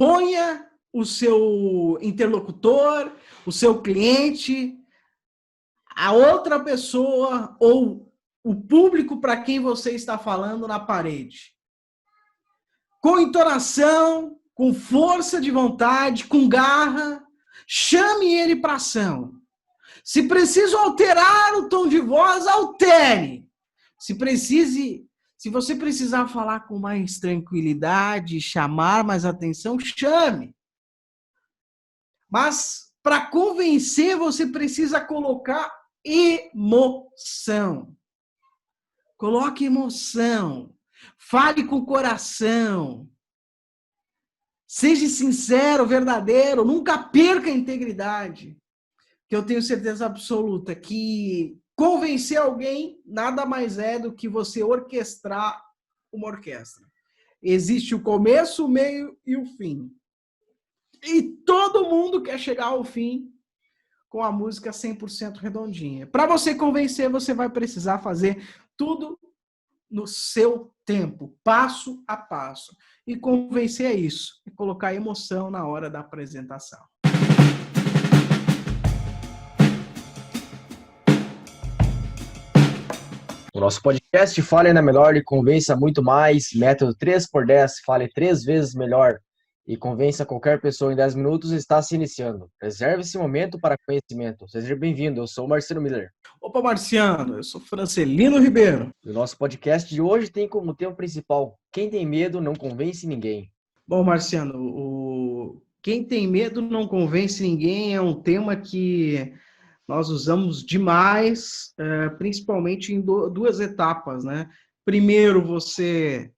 Ponha o seu interlocutor, o seu cliente, a outra pessoa ou o público para quem você está falando na parede. Com entonação, com força de vontade, com garra, chame ele para ação. Se preciso alterar o tom de voz, altere. Se você precisar falar com mais tranquilidade, chamar mais atenção, chame. Mas para convencer, você precisa colocar emoção. Coloque emoção. Fale com o coração. Seja sincero, verdadeiro. Nunca perca a integridade. Que eu tenho certeza absoluta que convencer alguém nada mais é do que você orquestrar uma orquestra. Existe o começo, o meio e o fim. E todo mundo quer chegar ao fim com a música 100% redondinha. Para você convencer, você vai precisar fazer tudo no seu tempo, passo a passo. E convencer é isso, é colocar emoção na hora da apresentação. O nosso podcast Fale Ainda Melhor e Convença Muito Mais, método 3x10, fale 3 vezes melhor e convença qualquer pessoa em 10 minutos, está se iniciando. Reserve esse momento para conhecimento. Seja bem-vindo, eu sou o Marcelo Miller. Opa, Marciano, eu sou Francelino Ribeiro. E o nosso podcast de hoje tem como tema principal: quem tem medo não convence ninguém. Bom, Marciano, quem tem medo não convence ninguém é um tema que nós usamos demais, principalmente em duas etapas, né? Primeiro, você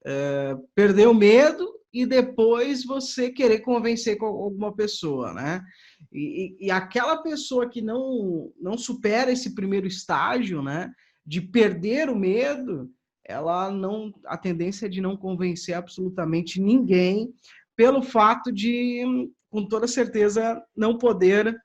perder o medo e depois você querer convencer com alguma pessoa, né? E aquela pessoa que não supera esse primeiro estágio, né? De perder o medo, a tendência é de não convencer absolutamente ninguém pelo fato de, com toda certeza, não poder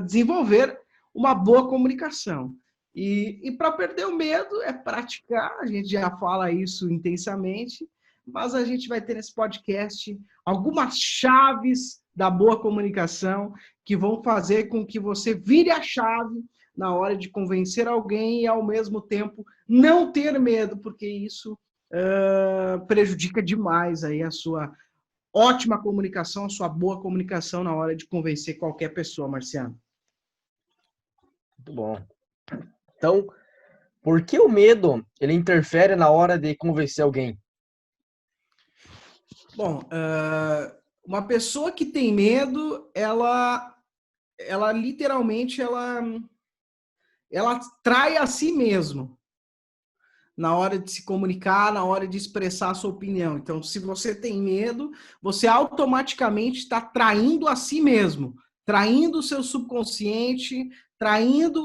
desenvolver uma boa comunicação. E para perder o medo é praticar, a gente já fala isso intensamente, mas a gente vai ter nesse podcast algumas chaves da boa comunicação que vão fazer com que você vire a chave na hora de convencer alguém e, ao mesmo tempo, não ter medo, porque isso prejudica demais aí a sua ótima comunicação, a sua boa comunicação na hora de convencer qualquer pessoa, Marciano. Muito bom. Então, por que o medo ele interfere na hora de convencer alguém? Bom, uma pessoa que tem medo, ela literalmente ela trai a si mesmo na hora de se comunicar, na hora de expressar a sua opinião. Então, se você tem medo, você automaticamente está traindo a si mesmo, traindo o seu subconsciente, traindo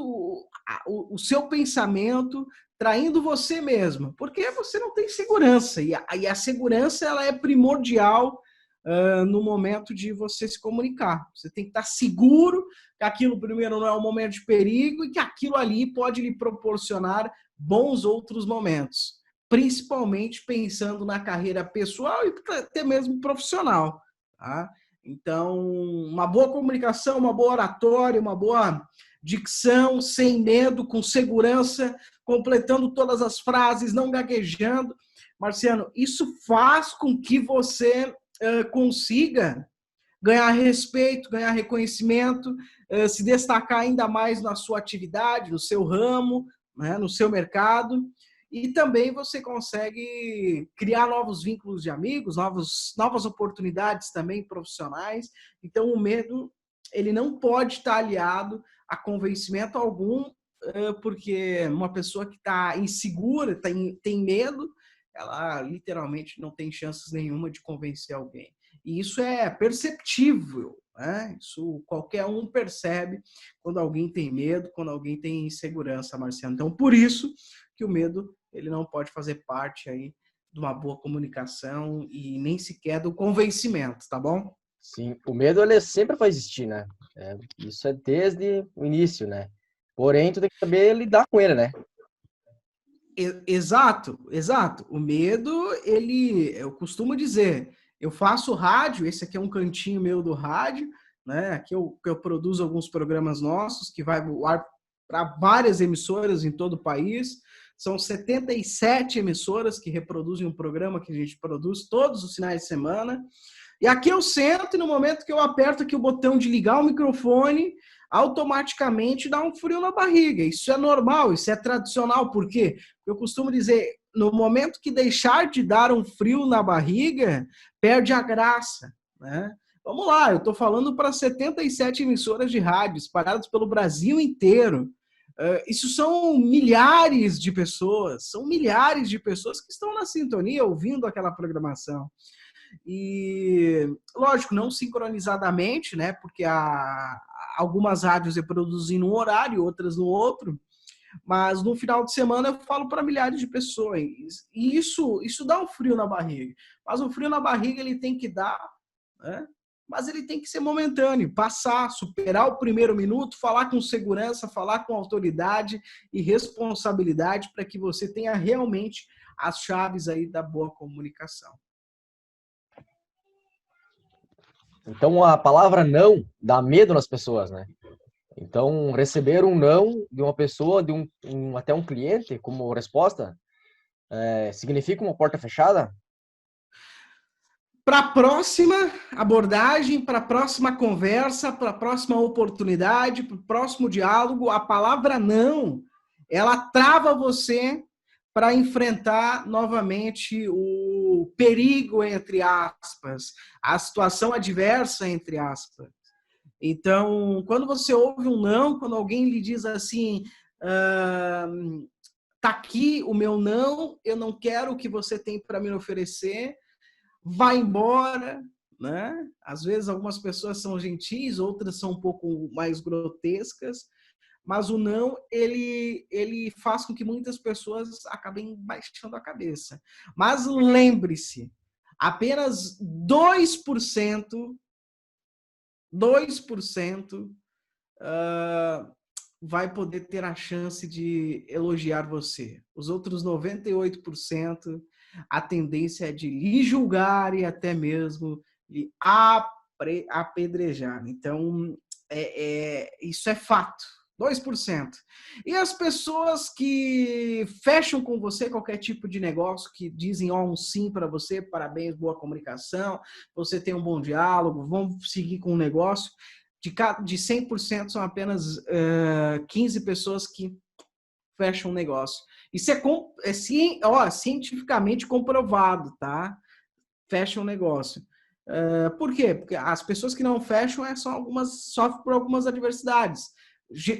o seu pensamento, traindo você mesmo, porque você não tem segurança, e a segurança ela é primordial no momento de você se comunicar. Você tem que estar seguro que aquilo, primeiro, não é um momento de perigo e que aquilo ali pode lhe proporcionar bons outros momentos, principalmente pensando na carreira pessoal e até mesmo profissional. Tá? Então, uma boa comunicação, uma boa oratória, uma boa dicção, sem medo, com segurança, completando todas as frases, não gaguejando. Marciano, isso faz com que você consiga ganhar respeito, ganhar reconhecimento, se destacar ainda mais na sua atividade, no seu ramo, né, no seu mercado, e também você consegue criar novos vínculos de amigos, novas oportunidades também profissionais. Então, o medo ele não pode estar aliado a convencimento algum, porque uma pessoa que está insegura, tem medo, ela literalmente não tem chances nenhuma de convencer alguém. E isso é perceptível, né? Isso qualquer um percebe quando alguém tem medo, quando alguém tem insegurança, Marciano. Então, por isso que o medo ele não pode fazer parte aí de uma boa comunicação e nem sequer do convencimento, tá bom? Sim, o medo ele sempre vai existir, né? Isso é desde o início, né? Porém, tu tem que saber lidar com ele, né? Exato. O medo, eu costumo dizer, Eu faço rádio, esse aqui é um cantinho meu do rádio, né? Aqui eu produzo alguns programas nossos que vai para várias emissoras em todo o país. São 77 emissoras que reproduzem um programa que a gente produz todos os finais de semana. E aqui eu sento e no momento que eu aperto aqui o botão de ligar o microfone, automaticamente dá um frio na barriga. Isso é normal, isso é tradicional. Por quê? Eu costumo dizer, no momento que deixar de dar um frio na barriga, perde a graça, né? Vamos lá, eu estou falando para 77 emissoras de rádio espalhadas pelo Brasil inteiro. Isso são milhares de pessoas, que estão na sintonia ouvindo aquela programação. E, lógico, não sincronizadamente, né? Porque algumas rádios reproduzem num horário, outras no outro. Mas no final de semana eu falo para milhares de pessoas. E isso dá um frio na barriga. Mas o frio na barriga ele tem que dar, né? Mas ele tem que ser momentâneo, passar, superar o primeiro minuto, falar com segurança, falar com autoridade e responsabilidade para que você tenha realmente as chaves aí da boa comunicação. Então, a palavra não dá medo nas pessoas, né? Então, receber um não de uma pessoa, de até um cliente, como resposta, significa uma porta fechada? Para a próxima abordagem, para a próxima conversa, para a próxima oportunidade, para o próximo diálogo, a palavra não, ela trava você para enfrentar novamente o perigo, entre aspas, a situação adversa, entre aspas. Então, quando você ouve um não, quando alguém lhe diz assim, tá aqui o meu não, eu não quero o que você tem para me oferecer, vai embora, né? Às vezes algumas pessoas são gentis, outras são um pouco mais grotescas, mas o não, ele faz com que muitas pessoas acabem baixando a cabeça. Mas lembre-se, apenas 2% vai poder ter a chance de elogiar você. Os outros 98%, a tendência é de lhe julgar e até mesmo lhe apedrejar. Então, isso é fato. 2%. E as pessoas que fecham com você qualquer tipo de negócio, que dizem um sim para você, parabéns, boa comunicação, você tem um bom diálogo, vamos seguir com o negócio. De 100% são apenas 15 pessoas que fecham o negócio. Isso é cientificamente comprovado, tá? Fecham o negócio. Por quê? Porque as pessoas que não fecham sofrem por algumas adversidades.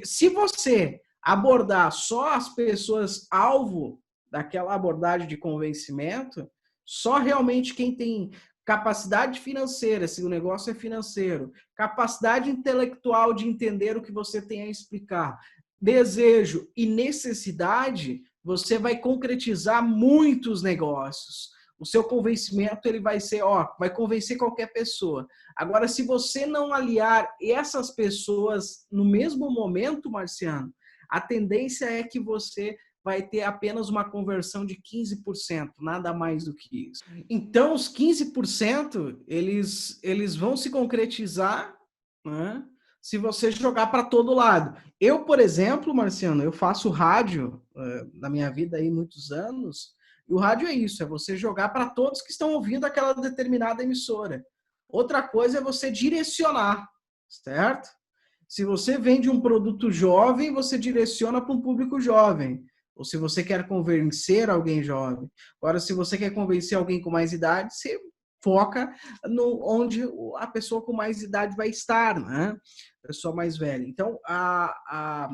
Se você abordar só as pessoas alvo daquela abordagem de convencimento, só realmente quem tem capacidade financeira, se o negócio é financeiro, capacidade intelectual de entender o que você tem a explicar, desejo e necessidade, você vai concretizar muitos negócios. O seu convencimento ele vai ser, vai convencer qualquer pessoa. Agora, se você não aliar essas pessoas no mesmo momento, Marciano, a tendência é que você vai ter apenas uma conversão de 15%, nada mais do que isso. Então, os 15%, eles vão se concretizar, né, se você jogar para todo lado. Eu, por exemplo, Marciano, eu faço rádio na minha vida aí muitos anos, e o rádio é isso, é você jogar para todos que estão ouvindo aquela determinada emissora. Outra coisa é você direcionar, certo? Se você vende um produto jovem, você direciona para um público jovem. Ou se você quer convencer alguém jovem. Agora, se você quer convencer alguém com mais idade, você foca onde a pessoa com mais idade vai estar, né? A pessoa mais velha. Então, a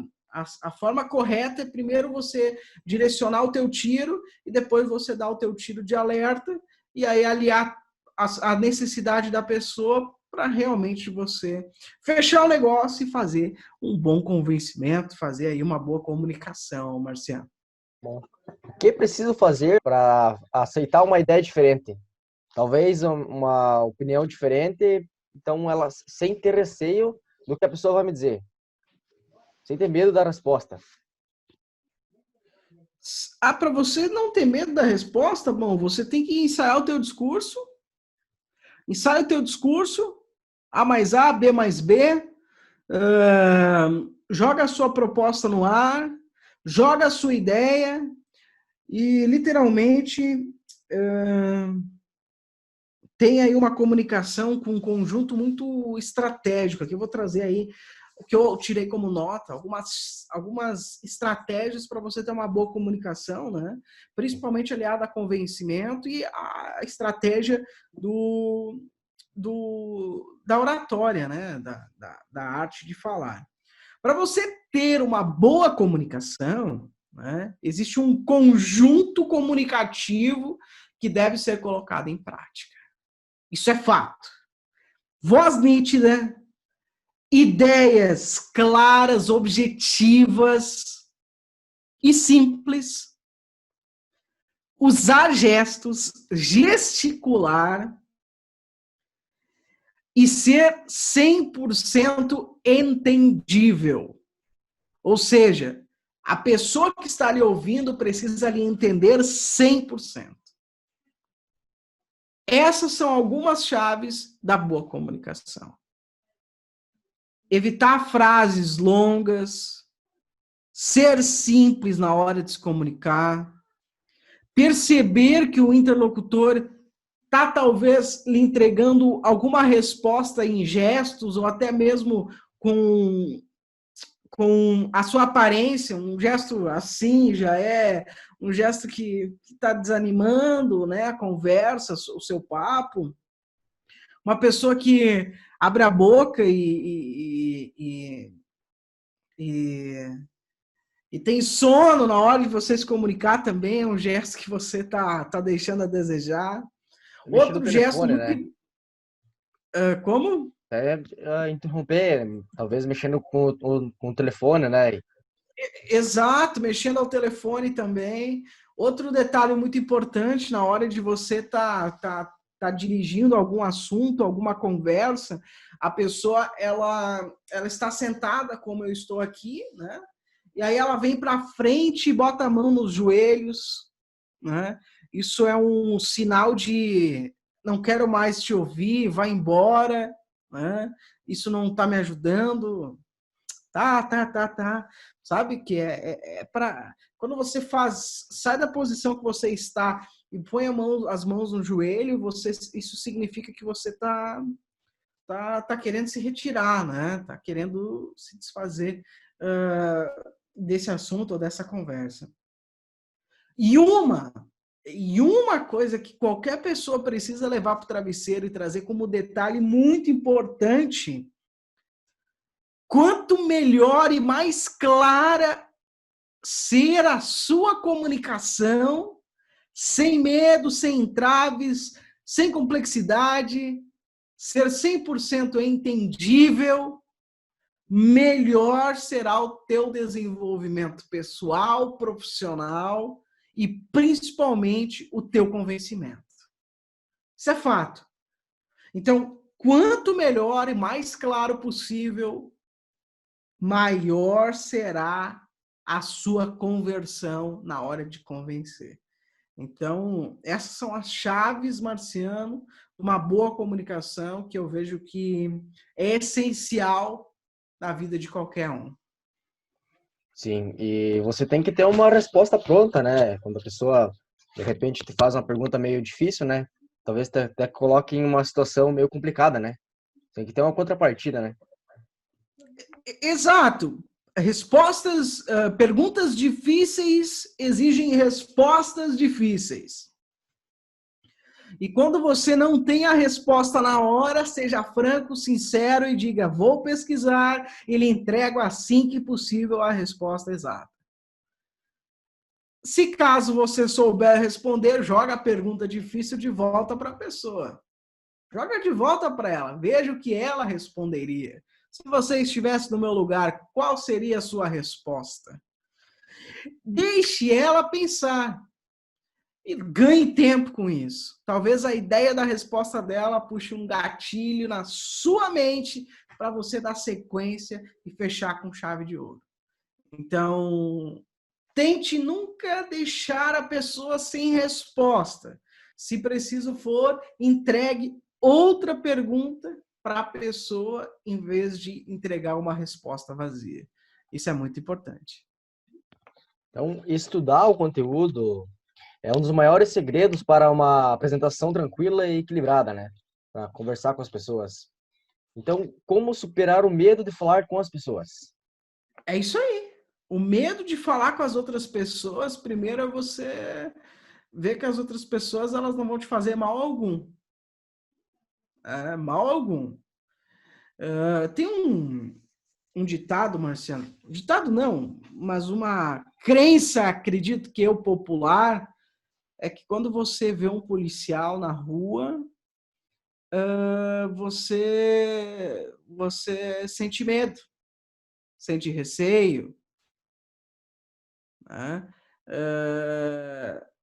forma correta é primeiro você direcionar o teu tiro e depois você dar o teu tiro de alerta e aí aliar a necessidade da pessoa para realmente você fechar o negócio e fazer um bom convencimento, fazer aí uma boa comunicação, Marciano. Bom, o que preciso fazer para aceitar uma ideia diferente? Talvez uma opinião diferente, então ela sem ter receio do que a pessoa vai me dizer, sem ter medo da resposta. Para você não ter medo da resposta, bom, você tem que ensaiar o teu discurso, Ensaia o teu discurso, A mais A, B mais B, joga a sua proposta no ar, joga a sua ideia e, literalmente, tem aí uma comunicação com um conjunto muito estratégico. Aqui eu vou trazer aí o que eu tirei como nota, algumas estratégias para você ter uma boa comunicação, né? Principalmente aliada a convencimento e a estratégia da oratória, né? Da arte de falar. Para você ter uma boa comunicação, né? Existe um conjunto comunicativo que deve ser colocado em prática. Isso é fato. Voz nítida, ideias claras, objetivas e simples, usar gestos, gesticular e ser 100% entendível. Ou seja, a pessoa que está ali ouvindo precisa ali entender 100%. Essas são algumas chaves da boa comunicação. Evitar frases longas, ser simples na hora de se comunicar, perceber que o interlocutor está talvez lhe entregando alguma resposta em gestos ou até mesmo com a sua aparência, um gesto assim já é um gesto que está desanimando, né, a conversa, o seu papo. Uma pessoa que abre a boca e tem sono na hora de você se comunicar também, é um gesto que você tá deixando a desejar. Mexer no Outro gesto telefone, muito... né? Como? Interromper, talvez mexendo com o telefone, né? Exato, mexendo ao telefone também. Outro detalhe muito importante na hora de você tá dirigindo algum assunto, alguma conversa, a pessoa ela está sentada como eu estou aqui, né? E aí ela vem para frente e bota a mão nos joelhos, né? Isso é um sinal de não quero mais te ouvir, vai embora, né? Isso não está me ajudando. Tá. Sabe que é para quando você sai da posição que você está e põe as mãos no joelho, isso significa que você tá querendo se retirar, né? Tá querendo se desfazer desse assunto ou dessa conversa. E uma coisa que qualquer pessoa precisa levar para o travesseiro e trazer como detalhe muito importante: quanto melhor e mais clara ser a sua comunicação, sem medo, sem entraves, sem complexidade, ser 100% entendível, melhor será o teu desenvolvimento pessoal, profissional e principalmente o teu convencimento. Isso é fato. Então, quanto melhor e mais claro possível, maior será a sua conversão na hora de convencer. Então, essas são as chaves, Marciano, de uma boa comunicação que eu vejo que é essencial na vida de qualquer um. Sim, e você tem que ter uma resposta pronta, né? Quando a pessoa, de repente, te faz uma pergunta meio difícil, né? Talvez até coloque em uma situação meio complicada, né? Tem que ter uma contrapartida, né? Exato. Perguntas difíceis exigem respostas difíceis. E quando você não tem a resposta na hora, seja franco, sincero e diga: vou pesquisar e lhe entrego assim que possível a resposta exata. Se caso você souber responder, joga a pergunta difícil de volta para a pessoa. Joga de volta para ela, veja o que ela responderia. Se você estivesse no meu lugar, qual seria a sua resposta? Deixe ela pensar. E ganhe tempo com isso. Talvez a ideia da resposta dela puxe um gatilho na sua mente para você dar sequência e fechar com chave de ouro. Então, tente nunca deixar a pessoa sem resposta. Se preciso for, entregue outra pergunta para a pessoa em vez de entregar uma resposta vazia. Isso é muito importante. Então, estudar o conteúdo é um dos maiores segredos para uma apresentação tranquila e equilibrada, né? Para conversar com as pessoas. Então, como superar o medo de falar com as pessoas? É isso aí. O medo de falar com as outras pessoas, primeiro é você ver que as outras pessoas elas não vão te fazer mal algum. Mal algum. Tem um ditado, Marciano. Ditado não, mas uma crença, acredito que eu, popular, é que quando você vê um policial na rua, você sente medo, sente receio, né?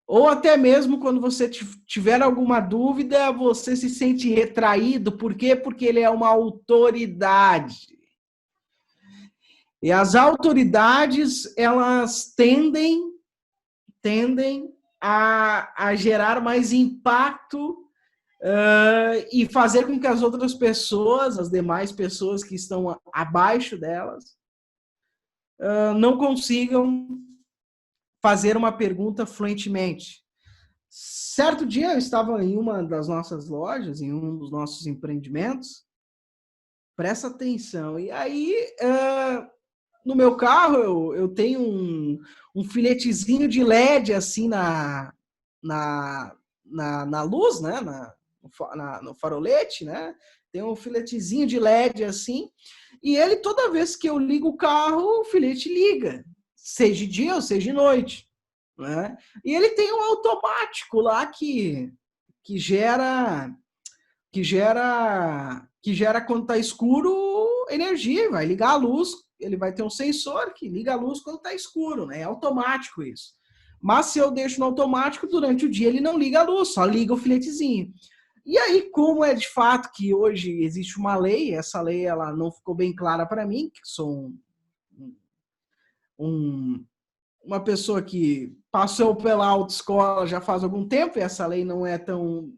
Ou até mesmo quando você tiver alguma dúvida, você se sente retraído. Por quê? Porque ele é uma autoridade. E as autoridades, elas tendem a gerar mais impacto e fazer com que as outras pessoas, as demais pessoas que estão abaixo delas, não consigam fazer uma pergunta fluentemente. Certo dia eu estava em uma das nossas lojas, em um dos nossos empreendimentos, presta atenção, e aí no meu carro eu tenho um filetezinho de LED assim na luz, né? No farolete, né? Tem um filetezinho de LED assim, e ele toda vez que eu ligo o carro, o filete liga, seja de dia ou seja de noite, né? E ele tem um automático lá que gera quando está escuro energia, vai ligar a luz, ele vai ter um sensor que liga a luz quando está escuro, né? É automático isso. Mas se eu deixo no automático, durante o dia ele não liga a luz, só liga o filetezinho. E aí, como é de fato que hoje existe uma lei, essa lei ela não ficou bem clara para mim, que sou uma pessoa que passou pela autoescola já faz algum tempo, e essa lei não é tão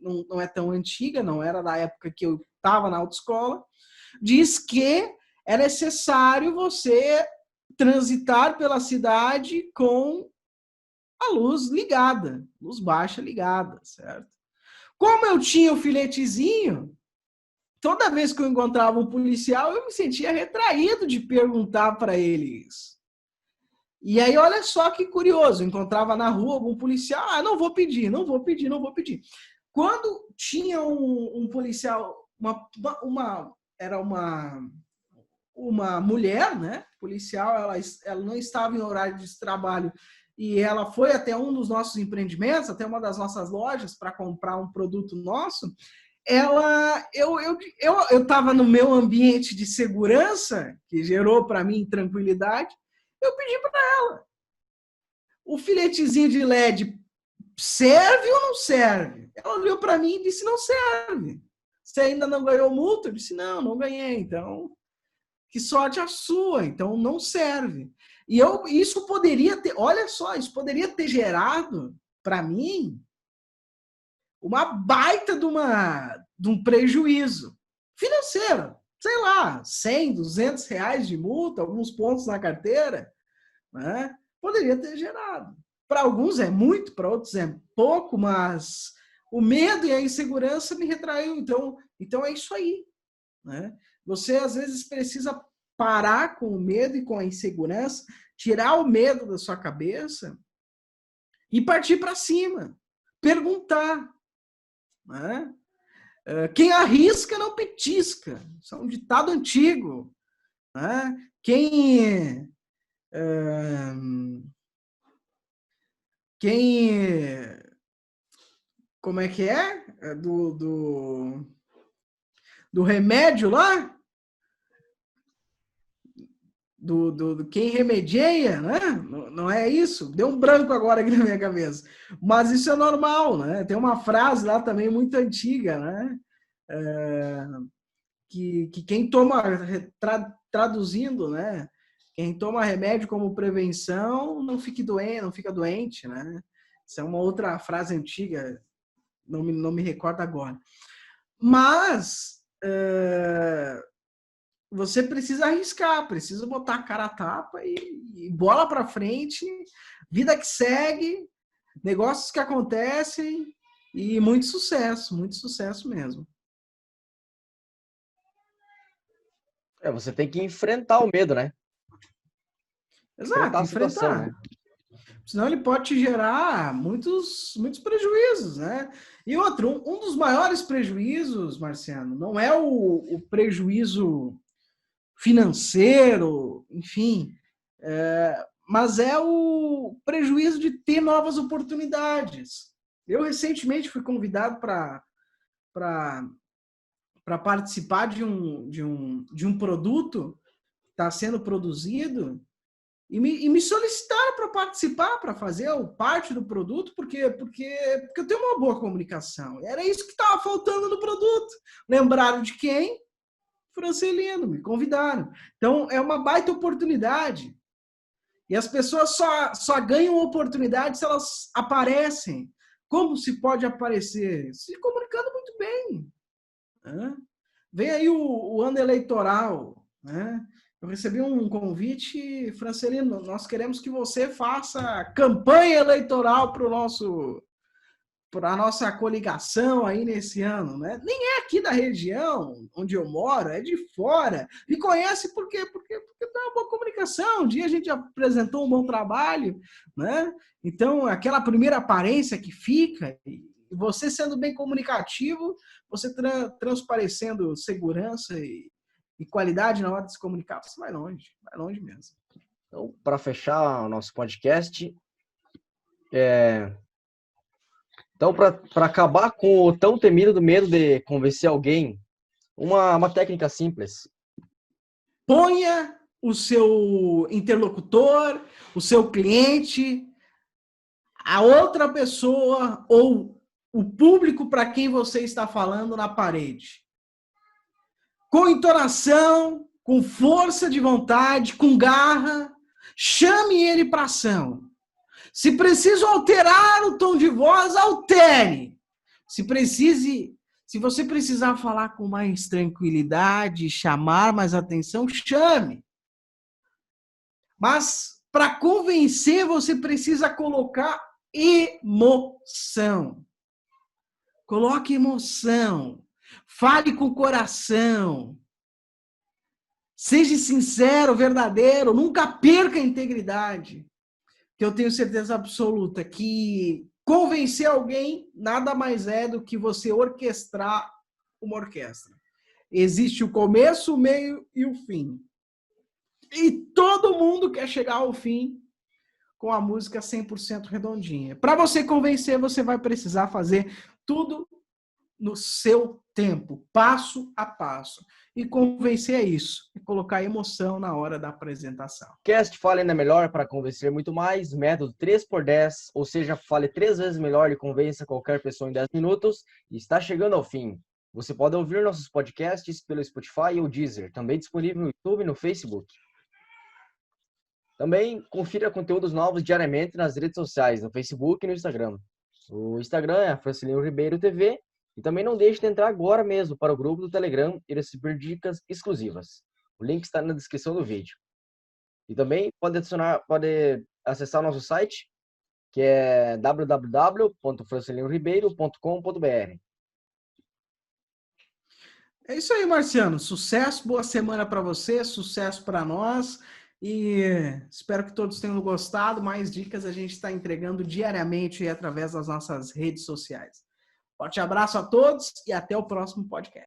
antiga, não era da época que eu estava na autoescola, diz que é necessário você transitar pela cidade com a luz ligada, luz baixa ligada, certo? Como eu tinha o filetezinho, toda vez que eu encontrava um policial, eu me sentia retraído de perguntar para ele isso. E aí, olha só que curioso, eu encontrava na rua algum policial, não vou pedir. Quando tinha um policial, era uma mulher, né? Policial, ela não estava em horário de trabalho e ela foi até um dos nossos empreendimentos, até uma das nossas lojas para comprar um produto nosso. Eu estava no meu ambiente de segurança, que gerou para mim tranquilidade. Eu pedi para ela: o filetezinho de LED serve ou não serve? Ela olhou para mim e disse: não serve. Você ainda não ganhou multa? Eu disse: não ganhei. Então, que sorte a sua. Então, não serve. E isso poderia ter, olha só, isso poderia ter gerado para mim uma baita de um prejuízo financeiro. Sei lá, 100, 200 reais de multa, alguns pontos na carteira, né? Poderia ter gerado. Para alguns é muito, para outros é pouco, mas o medo e a insegurança me retraiu. Então é isso aí, né? Você às vezes precisa parar com o medo e com a insegurança, tirar o medo da sua cabeça e partir para cima, perguntar, né? Quem arrisca não petisca. Isso é um ditado antigo, né? Quem como é que é? Do remédio lá? Do quem remedia, né? Não é isso? Deu um branco agora aqui na minha cabeça. Mas isso é normal, né? Tem uma frase lá também muito antiga, né? Que quem toma, traduzindo, né? Quem toma remédio como prevenção não fica doente, né? Isso é uma outra frase antiga, não me recordo agora. Mas você precisa arriscar, precisa botar a cara a tapa e bola para frente, vida que segue, negócios que acontecem e muito sucesso mesmo. Você tem que enfrentar o medo, né? Exato, enfrentar. Né? Senão ele pode te gerar muitos prejuízos, né? E outro, um dos maiores prejuízos, Marciano, não é o prejuízo financeiro, enfim, mas é o prejuízo de ter novas oportunidades. Eu recentemente fui convidado para participar de um produto que está sendo produzido e me solicitaram para participar, para fazer parte do produto, porque eu tenho uma boa comunicação. Era isso que estava faltando no produto. Lembraram de quem? Francelino, me convidaram. Então, é uma baita oportunidade. E as pessoas só ganham oportunidade se elas aparecem. Como se pode aparecer? Se comunicando muito bem. Vem aí o ano eleitoral, né? Eu recebi um convite, Francelino, nós queremos que você faça campanha eleitoral para a nossa coligação aí nesse ano, né? Nem é aqui da região onde eu moro, é de fora. Me conhece por quê? Porque tem uma boa comunicação. Um dia a gente apresentou um bom trabalho, né? Então, aquela primeira aparência que fica, você sendo bem comunicativo, você transparecendo segurança e qualidade na hora de se comunicar, você vai longe mesmo. Então, para fechar o nosso podcast, então, para acabar com o tão temido medo de convencer alguém, uma técnica simples. Ponha o seu interlocutor, o seu cliente, a outra pessoa ou o público para quem você está falando na parede. Com entonação, com força de vontade, com garra, chame ele para ação. Se preciso alterar o tom de voz, altere. Se você precisar falar com mais tranquilidade, chamar mais atenção, chame. Mas para convencer, você precisa colocar emoção. Coloque emoção. Fale com o coração. Seja sincero, verdadeiro. Nunca perca a integridade. Que eu tenho certeza absoluta que convencer alguém nada mais é do que você orquestrar uma orquestra. Existe o começo, o meio e o fim. E todo mundo quer chegar ao fim com a música 100% redondinha. Para você convencer, você vai precisar fazer tudo no seu tempo, passo a passo. E convencer é isso, é colocar emoção na hora da apresentação. Cast Fale Ainda Melhor para convencer muito mais, método 3x10, ou seja, fale 3 vezes melhor e convença qualquer pessoa em 10 minutos, e está chegando ao fim. Você pode ouvir nossos podcasts pelo Spotify ou Deezer, também disponível no YouTube e no Facebook. Também confira conteúdos novos diariamente nas redes sociais, no Facebook e no Instagram. O Instagram é Francelino Ribeiro TV. E também não deixe de entrar agora mesmo para o grupo do Telegram e receber dicas exclusivas. O link está na descrição do vídeo. E também pode acessar o nosso site, que é www.francelinoribeiro.com.br. É isso aí, Marciano. Sucesso, boa semana para você, sucesso para nós. E espero que todos tenham gostado. Mais dicas a gente está entregando diariamente através das nossas redes sociais. Forte abraço a todos e até o próximo podcast.